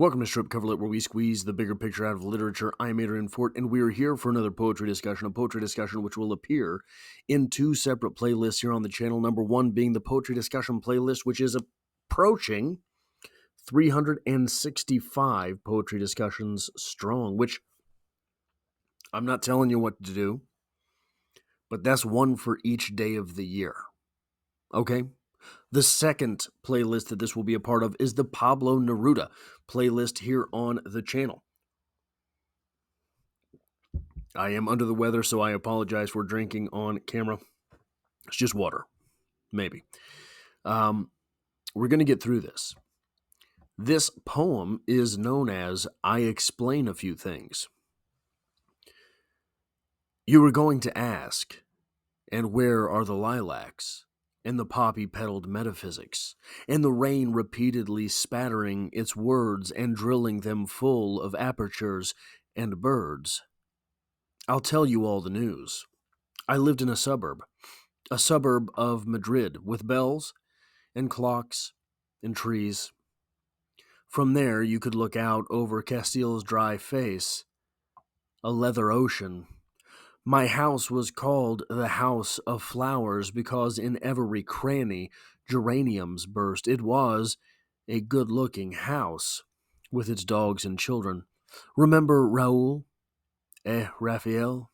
Welcome to Strip Coverlet, where we squeeze the bigger picture out of literature. I'm Adrian Fort, and we are here for another poetry discussion which will appear in two separate playlists here on the channel. Number one being the poetry discussion playlist, which is approaching 365 poetry discussions strong, which I'm not telling you what to do, but that's one for each day of the year. Okay? The second playlist that this will be a part of is the Pablo Neruda playlist here on the channel. I am under the weather, so I apologize for drinking on camera. It's just water, maybe. We're going to get through this. This poem is known as I Explain a Few Things. You were going to ask, and where are the lilacs, and the poppy-petaled metaphysics, and the rain repeatedly spattering its words and drilling them full of apertures and birds? I'll tell you all the news. I lived in a suburb of Madrid, with bells and clocks and trees. From there, you could look out over Castile's dry face, a leather ocean. My house was called the House of Flowers because in every cranny geraniums burst. It was a good-looking house with its dogs and children. Remember Raoul? Raphael?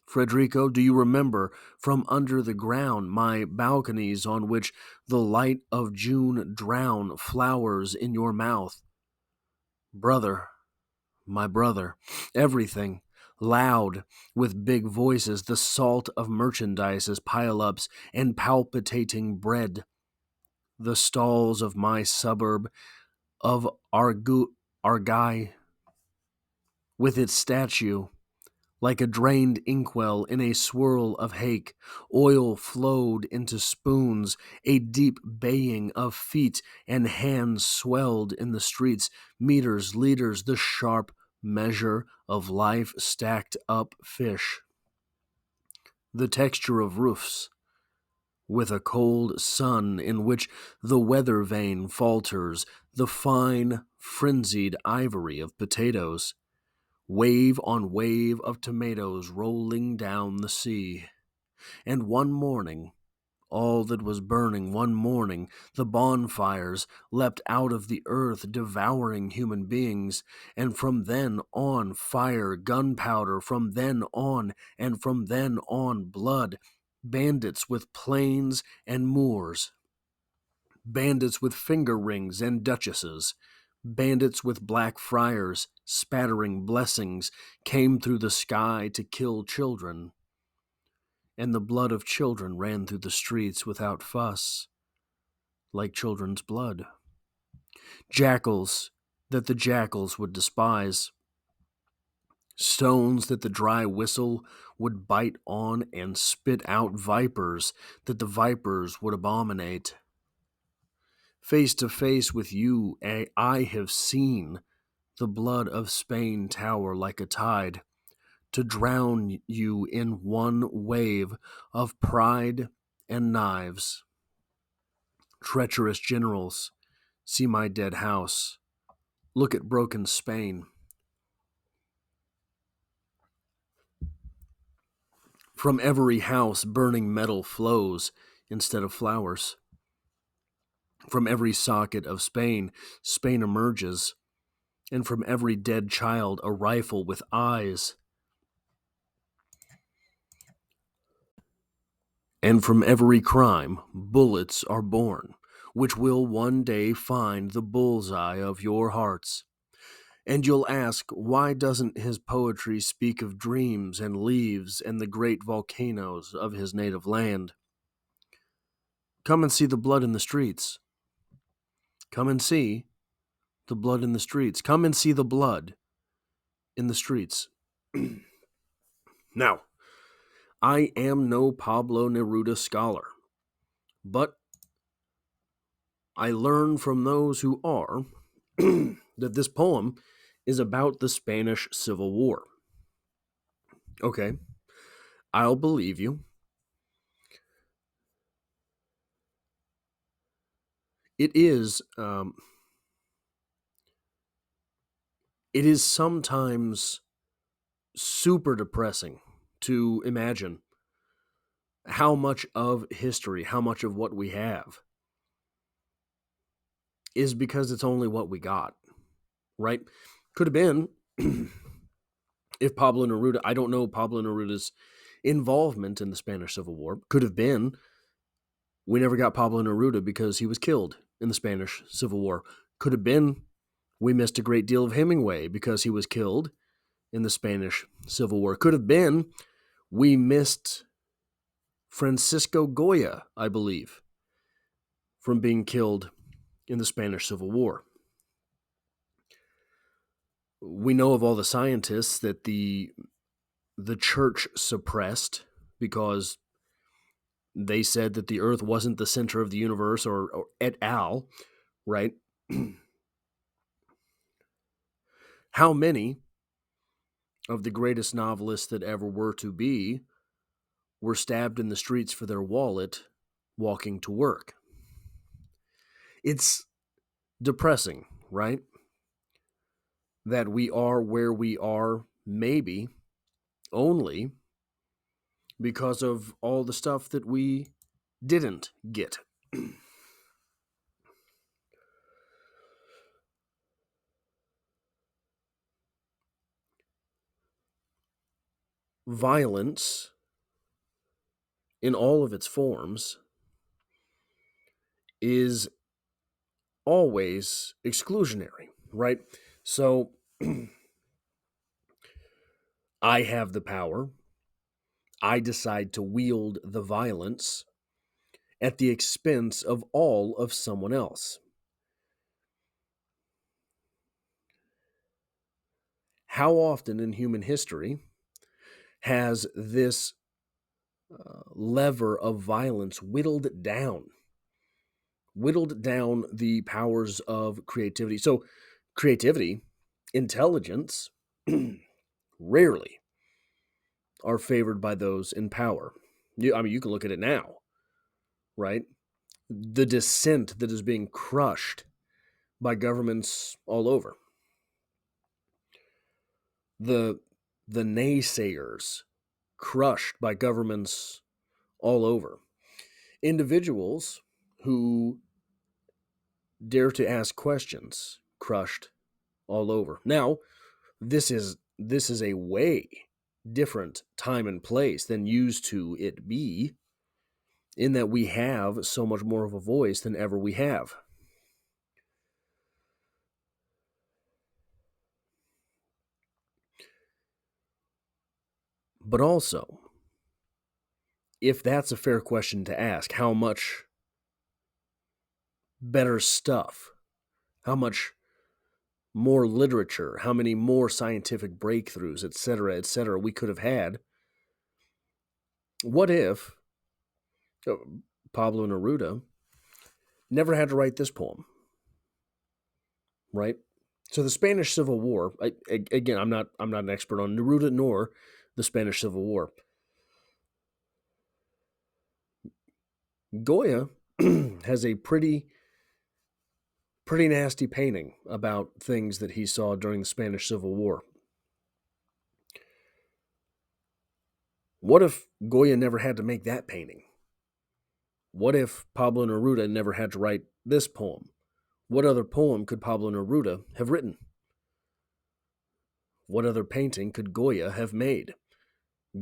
Federico, do you remember from under the ground my balconies on which the light of June drown flowers in your mouth? Brother, my brother, everything, loud, with big voices, the salt of merchandises, pile-ups, and palpitating bread. The stalls of my suburb of Argai, with its statue, like a drained inkwell in a swirl of hake, oil flowed into spoons, a deep baying of feet and hands swelled in the streets, meters, liters, the sharp measure of life stacked up fish. The texture of roofs, with a cold sun in which the weather vane falters, the fine, frenzied ivory of potatoes, wave on wave of tomatoes rolling down the sea. And one morning, all that was burning, one morning, the bonfires leapt out of the earth, devouring human beings, and from then on, fire, gunpowder, from then on, and from then on, blood, bandits with planes and moors, bandits with finger rings and duchesses, bandits with black friars, spattering blessings, came through the sky to kill children. And the blood of children ran through the streets without fuss, like children's blood. Jackals that the jackals would despise. Stones that the dry whistle would bite on and spit out, vipers that the vipers would abominate. Face to face with you, I have seen the blood of Spain tower like a tide, to drown you in one wave of pride and knives. Treacherous generals, see my dead house. Look at broken Spain. From every house, burning metal flows instead of flowers. From every socket of Spain, Spain emerges, and from every dead child, a rifle with eyes. And from every crime, bullets are born, which will one day find the bullseye of your hearts. And you'll ask, why doesn't his poetry speak of dreams and leaves and the great volcanoes of his native land? Come and see the blood in the streets. Come and see the blood in the streets. Come and see the blood in the streets. Now, I am no Pablo Neruda scholar, but I learn from those who are that this poem is about the Spanish Civil War. Okay, I'll believe you. It is It is sometimes super depressing to imagine how much of history, how much of what we have is because it's only what we got, right? Could have been if Pablo Neruda, I don't know Pablo Neruda's involvement in the Spanish Civil War, could have been we never got Pablo Neruda because he was killed in the Spanish Civil War. Could have been we missed a great deal of Hemingway because he was killed in the Spanish Civil War. Could have been we missed Francisco Goya, I believe, from being killed in the Spanish Civil War. We know of all the scientists that the church suppressed because they said that the earth wasn't the center of the universe or et al., right? How many of the greatest novelists that ever were to be were stabbed in the streets for their wallet walking to work? It's depressing, right? That we are where we are, maybe only because of all the stuff that we didn't get. Violence, in all of its forms, is always exclusionary, right? So I have the power. I decide to wield the violence at the expense of all of someone else. How often in human history has this lever of violence whittled down the powers of creativity? So, creativity, intelligence, rarely are favored by those in power. You can look at it now, right? The dissent that is being crushed by governments all over. The naysayers crushed by governments all over. Individuals who dare to ask questions crushed all over. Now, this is a way different time and place than used to it be, in that we have so much more of a voice than ever we have. But also, if that's a fair question to ask, how much better stuff, how much more literature, how many more scientific breakthroughs, et cetera, we could have had? What if uh, Pablo Neruda never had to write this poem, right? So the Spanish Civil War, again, I'm not an expert on Neruda nor the Spanish Civil War. Goya has a pretty nasty painting about things that he saw during the Spanish Civil War. What if Goya never had to make that painting? What if Pablo Neruda never had to write this poem? What other poem could Pablo Neruda have written? What other painting could Goya have made?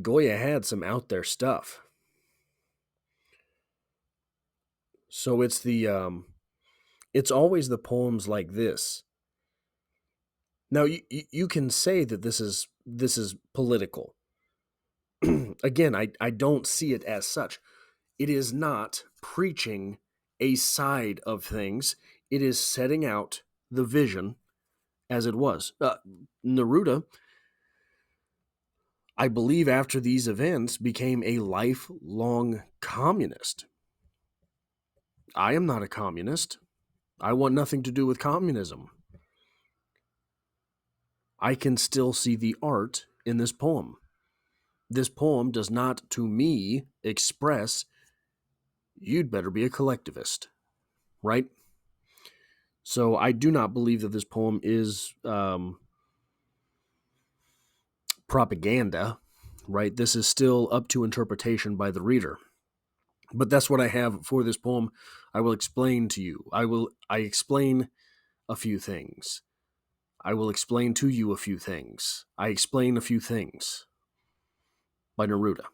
Goya had some out there stuff. So it's always the poems like this. Now you can say that this is political. Again, I don't see it as such. It is not preaching a side of things. It is setting out the vision as it was. Neruda, I believe, after these events, became a lifelong communist. I am not a communist. I want nothing to do with communism. I can still see the art in this poem. This poem does not, to me, express you'd better be a collectivist, right? So I do not believe that this poem is propaganda, right? This is still up to interpretation by the reader. But that's what I have for this poem. I will explain to you. I explain a few things. I will explain to you a few things. I explain a few things by Neruda.